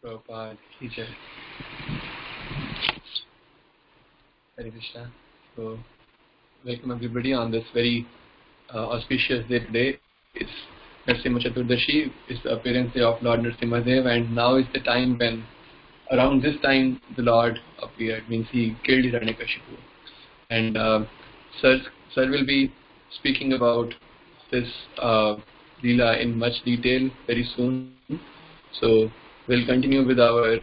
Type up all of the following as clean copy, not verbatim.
Prabhupada, teacher, Hare Krishna. So, welcome everybody on this very auspicious day today. It's Narasimha Chaturdashi, it's the appearance day of Lord Narasimha Dev, and now is the time when, around this time, the Lord appeared, means he killed Hiranyakashipu. And Sir will be speaking about this Leela in much detail very soon. So, we'll continue with our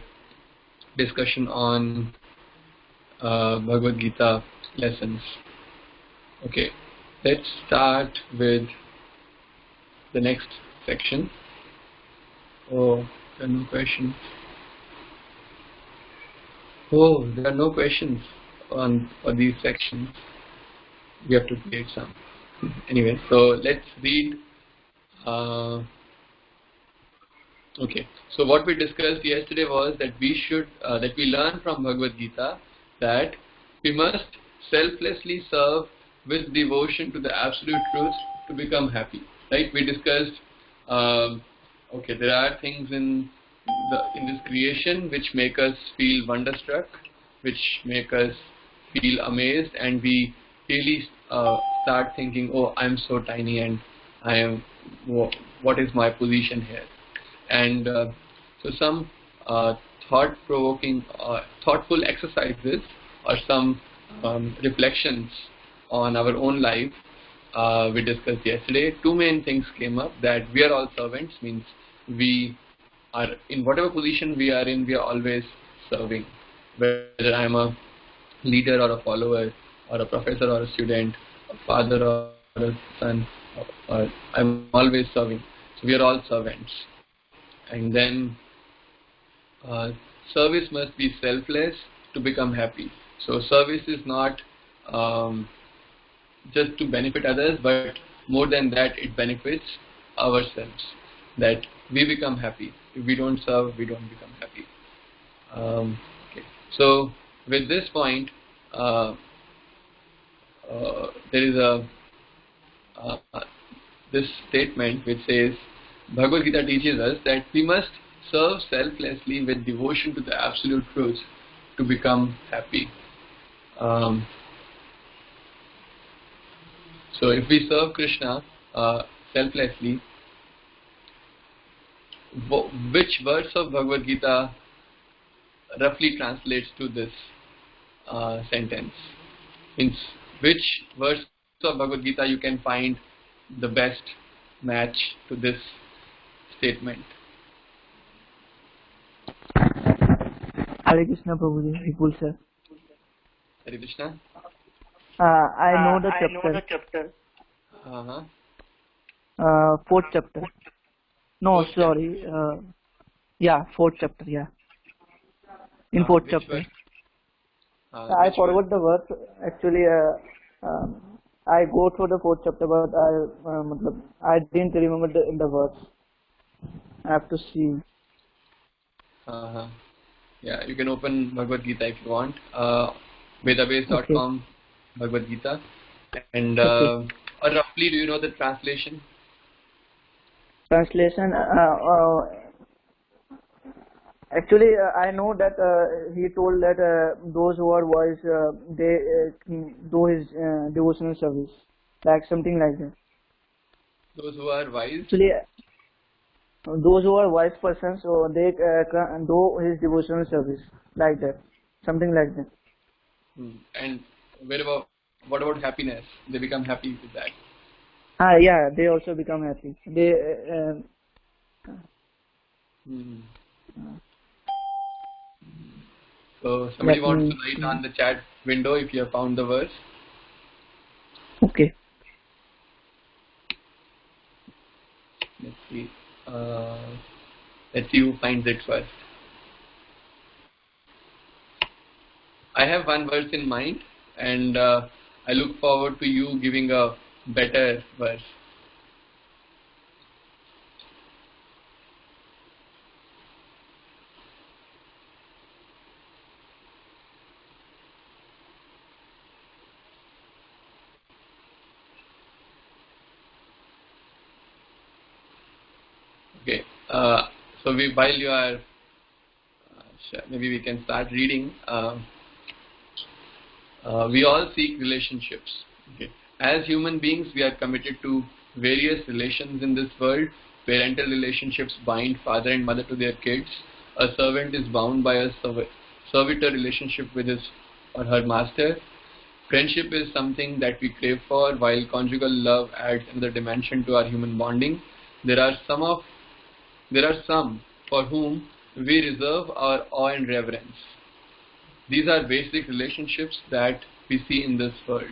discussion on Bhagavad Gita lessons. Okay, let's start with the next section. Oh, there are no questions. Oh, there are no questions for these sections. We have to create some. Anyway, so let's read. Okay, so what we discussed yesterday was that we learn from Bhagavad Gita that we must selflessly serve with devotion to the absolute truth to become happy. Right? We discussed. Okay, there are things in this creation which make us feel wonderstruck, which make us feel amazed, and we really start thinking, "Oh, I'm so tiny, and I am. What is my position here?" And so some thought-provoking, thoughtful exercises or some reflections on our own life we discussed yesterday. Two main things came up, that we are all servants, means we are in whatever position we are in, we are always serving. Whether I am a leader or a follower or a professor or a student, a father or a son, or I'm always serving. So we are all servants. And then service must be selfless to become happy. So service is not just to benefit others, but more than that, it benefits ourselves, that we become happy. If we don't serve, we don't become happy. Okay. So with this point, there is this statement which says, Bhagavad Gita teaches us that we must serve selflessly with devotion to the absolute truth to become happy. So if we serve Krishna selflessly, which verse of Bhagavad Gita roughly translates to this sentence? Means which verse of Bhagavad Gita you can find the best match to this statement? Hare Krishna Prabhuji, Vipul sir. Hare Krishna. I know the chapter. Fourth chapter. No, Fourth sorry. Yeah, fourth chapter. Yeah. In fourth chapter. I forgot the verse. Actually, I go through the fourth chapter, but I didn't remember the verse. I have to see. Yeah, you can open Bhagavad Gita if you want. Vedabase.com, Bhagavad Gita. And or roughly, do you know the translation? Translation. Actually, I know that he told that those who are wise, they do his devotional service, like something like that. Those who are wise? Actually, those who are wise persons, so they do his devotional service, like that, something like that. And what about happiness? They become happy with that. Yeah, they also become happy. They. So somebody wants to write on the chat window if you have found the verse. Okay. Let's see. Let's see who finds it first. I have one verse in mind, and I look forward to you giving a better verse. Okay. So while you are maybe we can start reading. We all seek relationships. Okay. As human beings, we are committed to various relations in this world. Parental relationships bind father and mother to their kids. A servant is bound by a servitor relationship with his or her master. Friendship is something that we crave for, while conjugal love adds another dimension to our human bonding. There are some for whom we reserve our awe and reverence. These are basic relationships that we see in this world.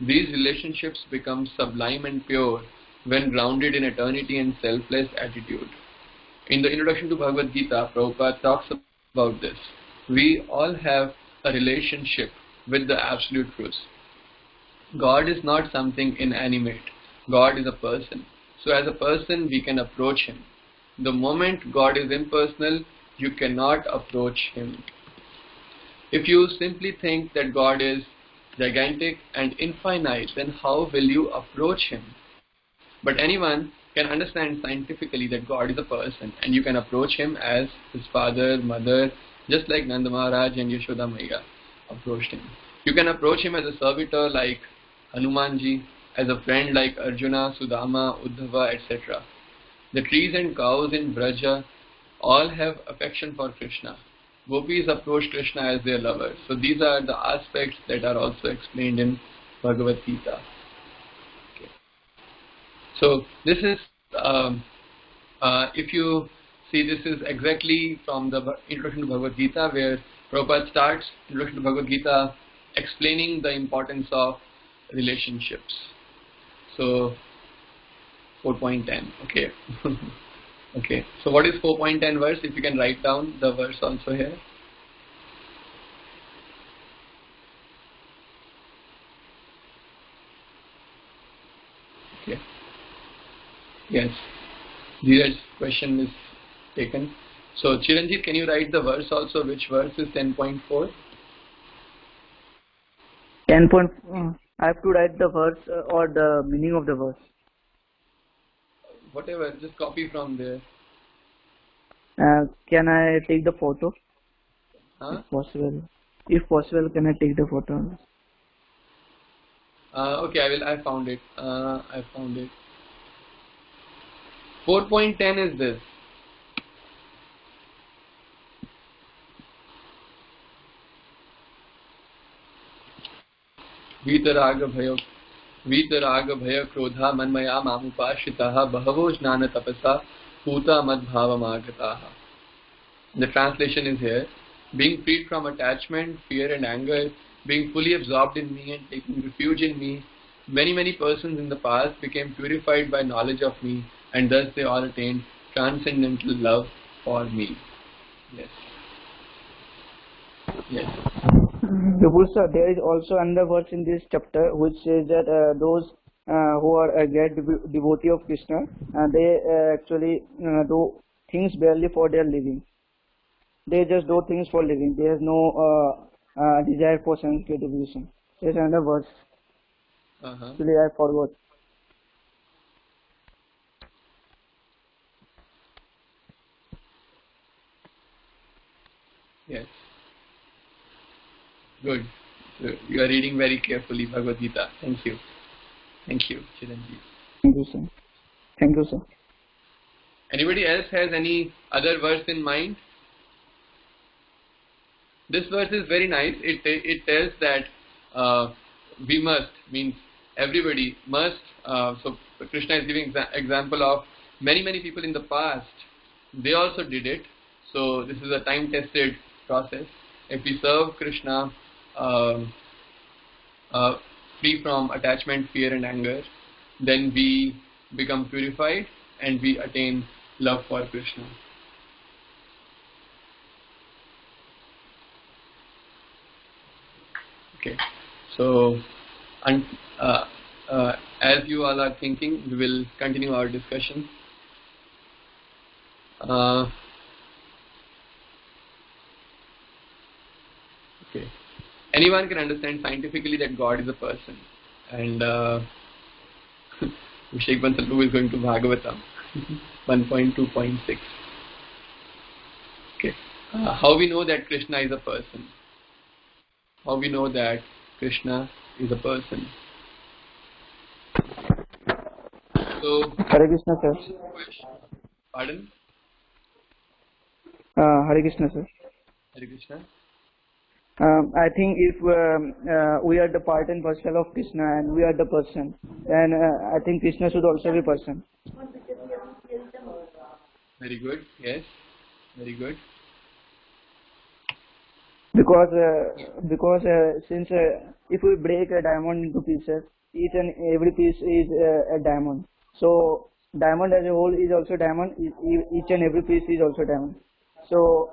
These relationships become sublime and pure when grounded in eternity and selfless attitude. In the introduction to Bhagavad Gita, Prabhupada talks about this. We all have a relationship with the Absolute Truth. God is not something inanimate. God is a person. So as a person, we can approach Him. The moment God is impersonal, you cannot approach Him. If you simply think that God is gigantic and infinite, then how will you approach Him? But anyone can understand scientifically that God is a person, and you can approach Him as His father, mother, just like Nanda Maharaj and Yashoda Maya approached Him. You can approach Him as a servitor like Hanumanji, as a friend like Arjuna, Sudama, Uddhava, etc. The trees and cows in Braja all have affection for Krishna. Gopis approach Krishna as their lover. So these are the aspects that are also explained in Bhagavad Gita. Okay. So this is, if you see, this is exactly from the introduction to Bhagavad Gita, where Prabhupada starts introduction to Bhagavad Gita explaining the importance of relationships. So 4.10. Okay. Okay. So what is 4.10 verse? If you can write down the verse also here. Okay. Yes. Dheeraj's question is taken. So Chiranjit, can you write the verse also? Which verse is 10.4? 10. I have to write the verse or the meaning of the verse. Whatever, just copy from there. Can I take the photo? Huh? If possible. If possible, can I take the photo? Okay, I found it. I found it. 4.10 is this. वीतराग भय क्रोधा मन्मया मामुपाश्रिताः बहवो ज्ञान तपसा पूता मद्भावमागताः. The translation is here: being freed from attachment, fear and anger, being fully absorbed in me and taking refuge in me, many persons in the past became purified by knowledge of me, and thus they all attained transcendental love for me. Yes. Yes. Vipul sir, there is also another verse in this chapter which says that those who are a great devotee of Krishna, they actually do things barely for their living. They just do things for living. There is no desire for sense gratification. There is another verse. Actually, I forgot. Yes. Good. So you are reading very carefully Bhagavad Gita. Thank you. Thank you, Chiranjeev. Thank you, sir. Thank you, sir. Anybody else has any other verse in mind? This verse is very nice. It tells that we must, means everybody must. So Krishna is giving example of many people in the past. They also did it. So this is a time-tested process. If we serve Krishna free from attachment, fear and anger, then we become purified and we attain love for Krishna. Okay, so as you all are thinking, we will continue our discussion. Okay. Anyone can understand scientifically that God is a person, and Abhishek Bansal is going to Bhagavatam 1.2.6. Okay. how we know that Krishna is a person? How we know that Krishna is a person? So, Hare Krishna, sir. Pardon? Hare Krishna, sir. Hare Krishna. I think if we are the part and parcel of Krishna and we are the person, then I think Krishna should also be person. Very good. Yes. Very good. Because since if we break a diamond into pieces, each and every piece is a diamond. So diamond as a whole is also diamond. Each and every piece is also diamond. So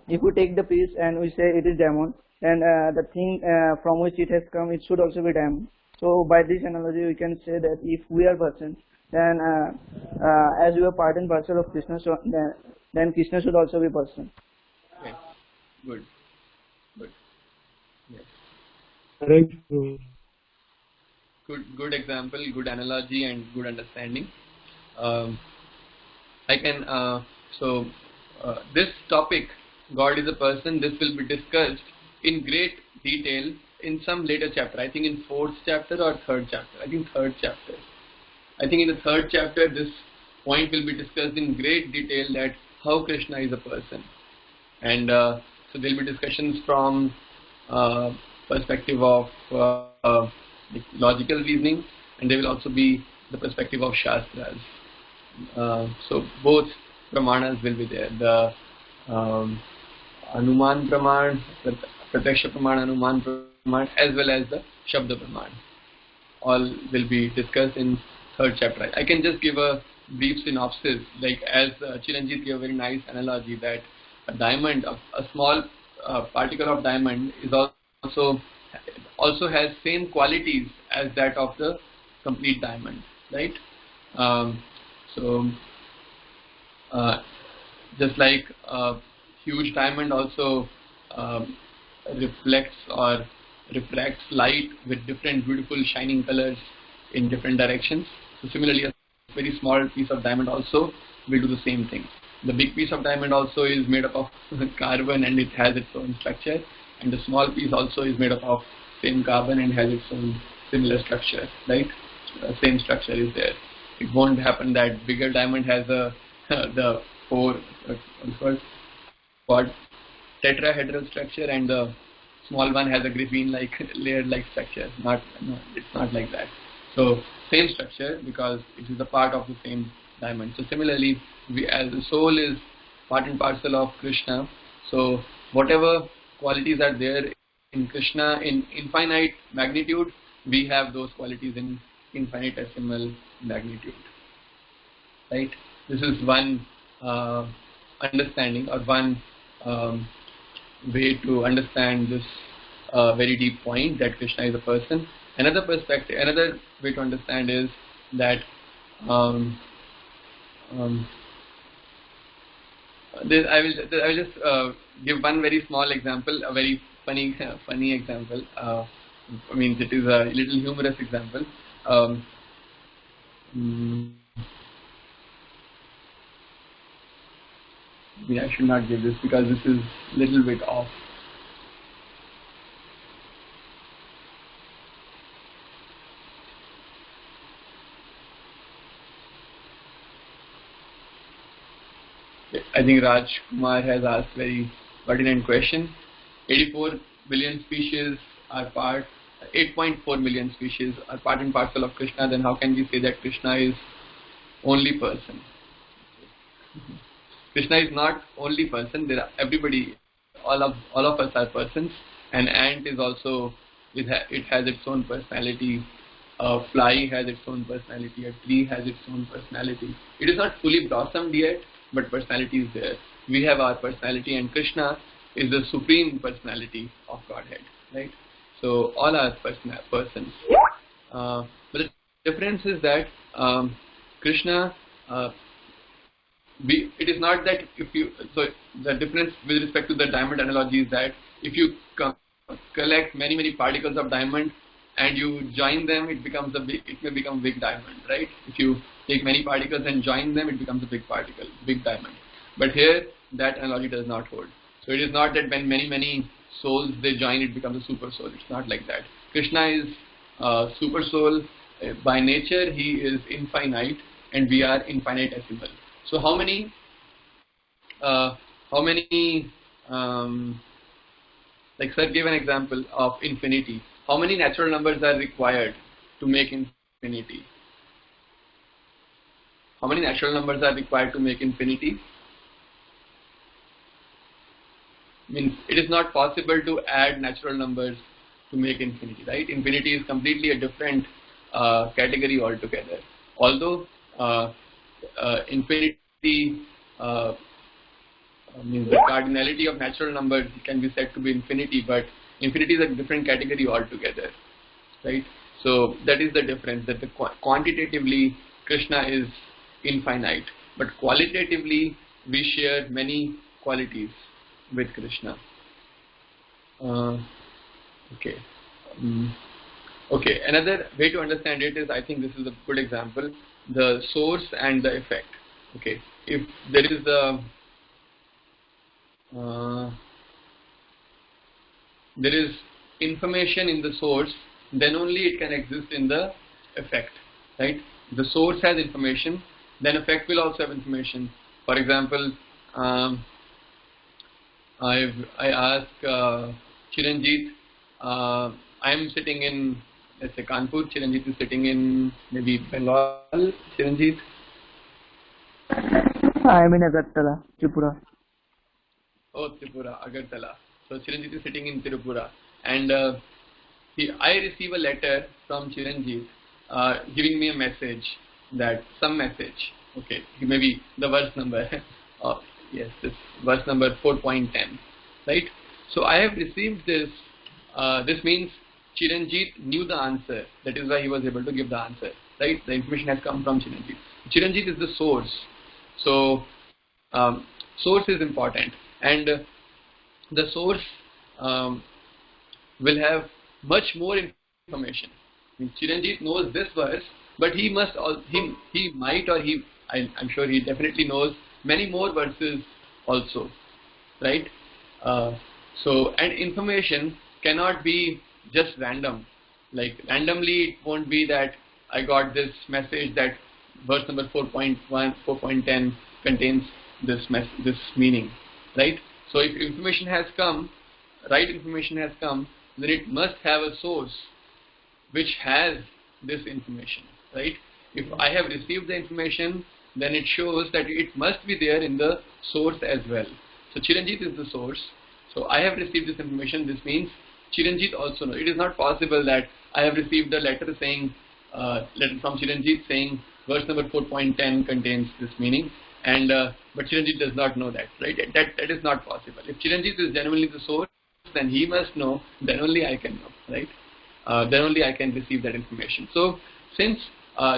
if we take the piece and we say it is diamond, then the thing from which it has come, it should also be diamond. So by this analogy, we can say that if we are person, then as we are part and parcel of Krishna, so then Krishna should also be person. Yes. Good. Good. Yes. Correct. Bro. Good example, good analogy, and good understanding. I can this topic, God is a person, this will be discussed in great detail in some later chapter. I think in 4th chapter or 3rd chapter. I think 3rd chapter. I think in the 3rd chapter this point will be discussed in great detail, that how Krishna is a person. And so there will be discussions from perspective of logical reasoning, and there will also be the perspective of Shastras. So both Pramanas will be there. The Anuman Praman, Pratyaksha Praman, Anuman Praman, as well as the Shabda Praman. All will be discussed in 3rd chapter. I can just give a brief synopsis, like as Chiranjit gave a very nice analogy, that a diamond, a small particle of diamond is also has same qualities as that of the complete diamond, right? Just like a huge diamond also reflects or refracts light with different beautiful shining colors in different directions. So similarly, a very small piece of diamond also will do the same thing. The big piece of diamond also is made up of carbon and it has its own structure, and the small piece also is made up of same carbon and has its own similar structure, right? Same structure is there. It won't happen that bigger diamond has the tetrahedral structure and the small one has a graphene-like layered-like structure. It's not like that. So same structure because it is a part of the same diamond. So similarly, we as the soul is part and parcel of Krishna. So whatever qualities are there in Krishna in infinite magnitude, we have those qualities in infinitesimal magnitude. Right? This is one understanding or one way to understand this very deep point, that Krishna is a person. Another way to understand is that I will just give one very small example, a very funny example. I mean, it is a little humorous example. I should not give this because this is a little bit off. I think Raj Kumar has asked very pertinent question. 8.4 million species are part and parcel of Krishna. Then how can we say that Krishna is only person? Krishna is not only person. There are everybody, all of us are persons. An ant is also, it has its own personality. A fly has its own personality. A tree has its own personality. It is not fully blossomed yet, but personality is there. We have our personality, and Krishna is the supreme personality of Godhead, right? So all are persons. But the difference is that Krishna, it is not that so the difference with respect to the diamond analogy is that if you collect many particles of diamond and you join them, it may become a big diamond, right? If you take many particles and join them, it becomes a big diamond. But here, that analogy does not hold. So it is not that when many souls they join, it becomes a super soul. It's not like that. Krishna is super soul by nature. He is infinite, and we are infinitesimal. So how many like sir gave an example of infinity. How many natural numbers are required to make infinity? How many natural numbers are required to make infinity? Means it is not possible to add natural numbers to make infinity, right? Infinity is completely a different category altogether. Although infinity means the cardinality of natural numbers can be said to be infinity, but infinity is a different category altogether, right? So that is the difference, that the quantitatively Krishna is infinite, but qualitatively we share many qualities with Krishna. Okay. Okay. Another way to understand it is, I think this is a good example, the source and the effect. Okay. If there is there is information in the source, then only it can exist in the effect, right? The source has information, then effect will also have information. For example, I ask Chiranjit, I am sitting in, let's say, Kanpur. Chiranjit is sitting in maybe Bengal. Chiranjit? I am in Agartala, Tripura. Oh, Tripura, Agartala. So Chiranjit is sitting in Tripura, and I receive a letter from Chiranjit giving me a message, that some message. Okay, maybe the verse number. Yes, this verse number 4.10, right? So I have received this. This means Chiranjit knew the answer. That is why he was able to give the answer, right? The information has come from Chiranjit. Chiranjit is the source. So source is important, and the source will have much more information. Chiranjit knows this verse, but he must he might, or I'm sure he definitely knows many more verses also, right? So, and information cannot be just random. Like randomly, it won't be that I got this message that verse number 4.1, 4.10 contains this meaning, right? So if information has come, right information has come, then it must have a source which has this information, right? If I have received the information, then it shows that it must be there in the source as well. So Chiranjit is the source. So I have received this information. This means Chiranjit also knows. It is not possible that I have received a letter saying, letter from Chiranjit saying verse number 4.10 contains this meaning, and but Chiranjit does not know that, right? That is not possible. If Chiranjit is genuinely the source, then he must know. Then only I can know, right? Then only I can receive that information. So since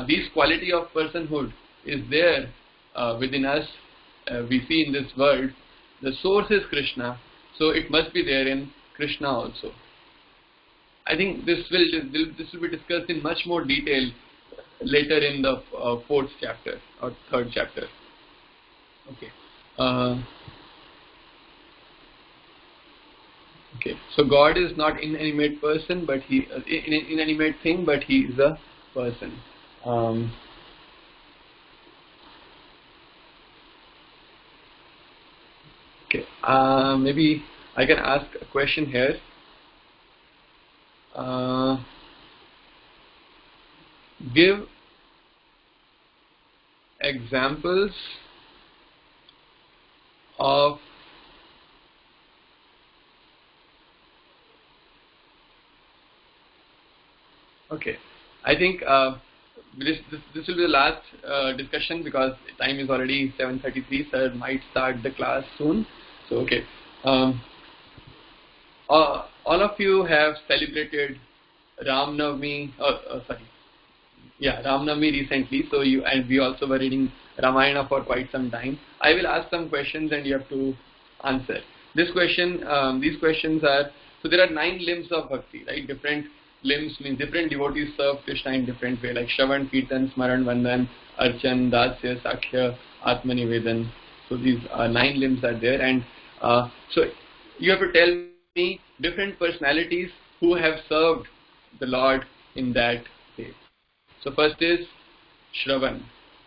this quality of personhood is there within us, we see in this world, the source is Krishna, so it must be there in Krishna also. I think this will be discussed in much more detail later in the fourth chapter or third chapter. Okay. Okay. So God is not inanimate person, but he inanimate thing, but he is a person. Okay. Maybe I can ask a question here. Give examples of okay. I think this will be the last discussion because time is already 7:33. Sir might start the class soon. So okay. All of you have celebrated Ram Navami. Ram Navami recently. So we also were reading Ramayana for quite some time. I will ask some questions and you have to answer. These questions are, so there are 9 limbs of bhakti, right? Different limbs means different devotees serve Krishna in different way, like Shravan, Kirtan, Smaran, Vandan, Archan, Dasya, Sakhya, Atmanivedan. So these 9 limbs are there, and So you have to tell me different personalities who have served the Lord in that way. So first is Shravan,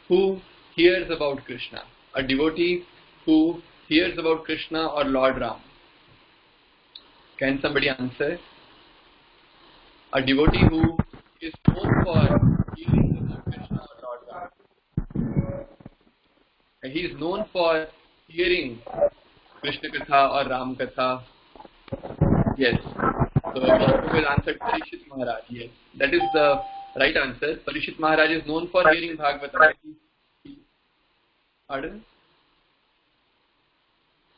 who hears about Krishna. A devotee who hears about Krishna or Lord Ram. Can somebody answer? A devotee who is known for hearing about Krishna or Lord Ram. And he is known for hearing Krishna Katha or Ram Katha. Yes. So Shaku will answer Parishit Maharaj. Yes. That is the right answer. Parishit Maharaj is known for hearing Bhagavatam. Pardon?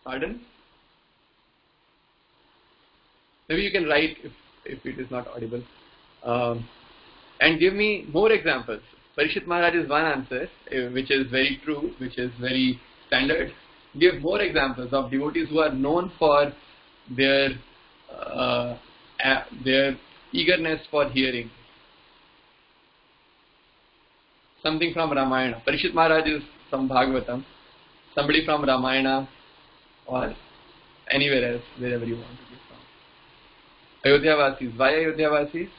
Pardon? Maybe you can write if it is not audible. And give me more examples. Parishit Maharaj is one answer, which is very true, which is very standard. Give more examples of devotees who are known for their eagerness for hearing. Something from Ramayana. Parishit Maharaj is from Bhagavatam. Somebody from Ramayana or anywhere else, wherever you want to give from. Ayodhyavasis. Why Ayodhyavasis?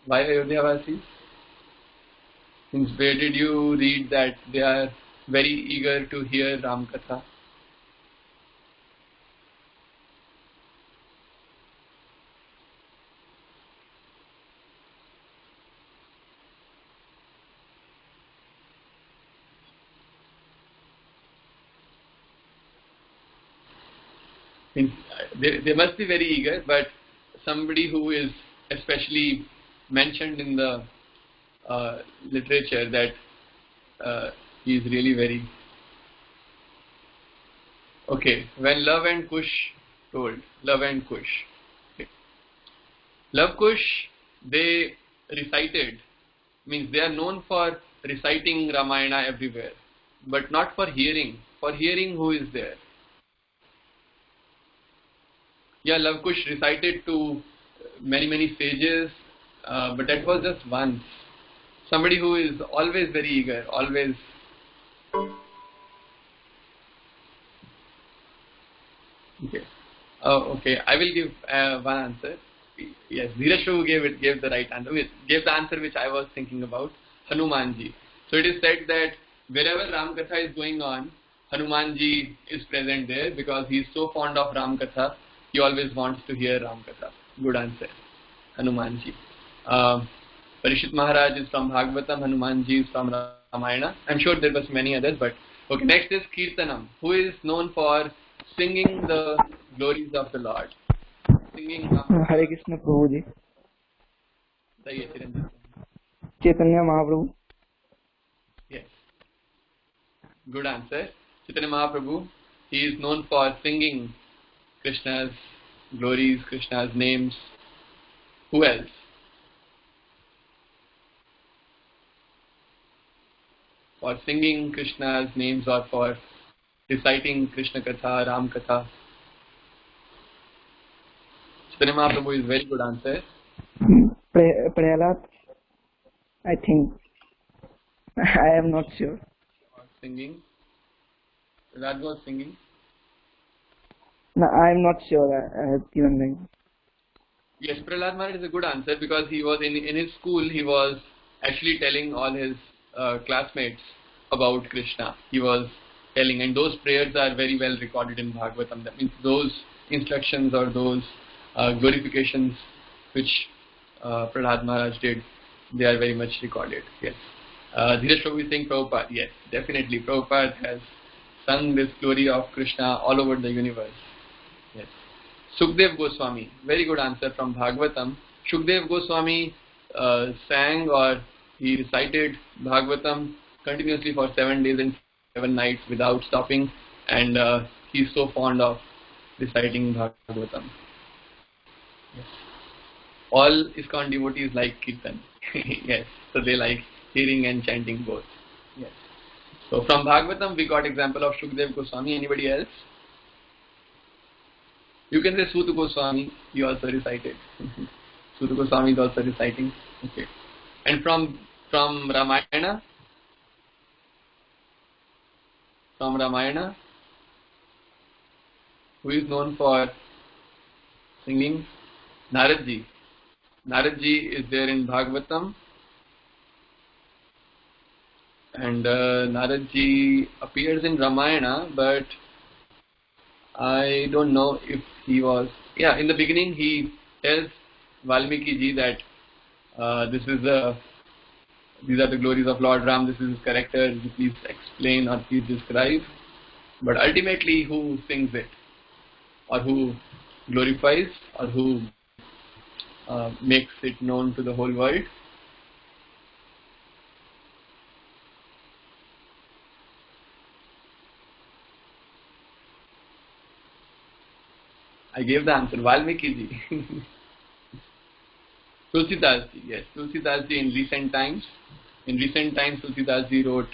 Why Ayodhyavasis? Since where did you read that they are very eager to hear Ram Katha? They must be very eager, but somebody who is especially mentioned in the literature that he is really very okay. When Love and Kush told, Love and Kush. Okay. Love Kush, they recited, means they are known for reciting Ramayana everywhere, but not for hearing. For hearing, who is there? Yeah, Love Kush recited to many stages, but that was just once. Somebody who is always very eager, always. Okay. Oh, okay. I will give one answer. Yes, Dhirashu gave the right answer. Gave the answer which I was thinking about. Hanumanji. So it is said that wherever Ram Katha is going on, Hanumanji is present there because he is so fond of Ram Katha. He always wants to hear Ram Katha. Good answer. Hanumanji. Parishit Maharaj is from Bhagavatam. Hanumanji is from Ramayana. I am sure there was many others, but okay. Next is Kirtanam, who is known for singing the glories of the Lord. Singing Hare Krishna Prabhu ji. Chaitanya Mahaprabhu. Yes. Good answer. Chaitanya Mahaprabhu. He is known for singing Krishna's glories, Krishna's names. Who else? For singing Krishna's names or for reciting Krishna Katha, Ram Katha. Chaitanya Mahaprabhu is very good answer. Prahlad, I think. I am not sure. For singing. Prahlad was singing. No, I am not sure. I have given name. Yes, Prahlad Maharaj is a good answer because he was in his school. He was actually telling all his classmates about Krishna. He was telling, and those prayers are very well recorded in Bhagavatam. That means those instructions or those glorifications which Prahlad Maharaj did, they are very much recorded. Yes. Dheeraj Prabhu is saying Prabhupada. Yes, definitely. Prabhupada has sung this glory of Krishna all over the universe. Yes. Sukdev Goswami, very good answer from Bhagavatam. Sukdev Goswami sang or he recited Bhagavatam continuously for 7 days and 7 nights without stopping, and he is so fond of reciting Bhagavatam. Yes. All ISKCON devotees like Kirtan. Yes, so they like hearing and chanting both. Yes. So from Bhagavatam we got example of Sukdev Goswami. Anybody else? You can say Suta Goswami, he also recited. Suta Goswami is also reciting. Okay. And from Ramayana, from Ramayana? Who is known for singing? Naradji. Naradji is there in Bhagavatam, and Naradji appears in Ramayana, but I don't know if he was. Yeah, in the beginning he tells Valmiki ji that these are the glories of Lord Ram. This is his character. Please explain or please describe. But ultimately, who sings it, or who glorifies, or who makes it known to the whole world? I gave the answer. Valmiki ji. Tulsidas ji. Yes, Tulsidas ji in recent times. In recent times, Tulsidas ji wrote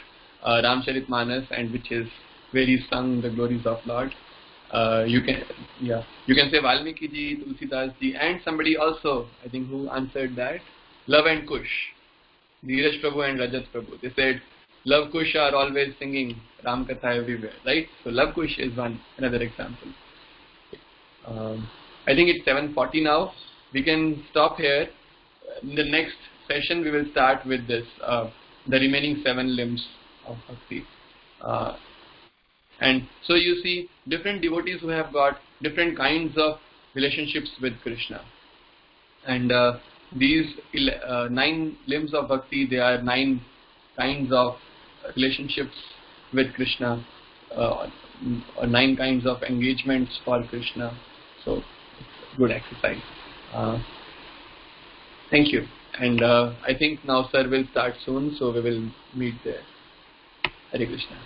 Ramcharitmanas, and which is where he sung the glories of Lord. You can say Valmiki ji, Tulsidas ji, and somebody also, I think, who answered that, Love and Kush, Dheeraj Prabhu and Rajat Prabhu. They said Love Kush are always singing Ram Katha everywhere, right? So Love Kush is another example. I think it's 7:40 now. We can stop here. In the next session, we will start with this, the remaining 7 limbs of Bhakti. And so you see different devotees who have got different kinds of relationships with Krishna. And these 9 limbs of Bhakti, they are 9 kinds of relationships with Krishna, or 9 kinds of engagements for Krishna. So it's good exercise. Thank you. And I think now sir will start soon, so we will meet there. Hare Krishna.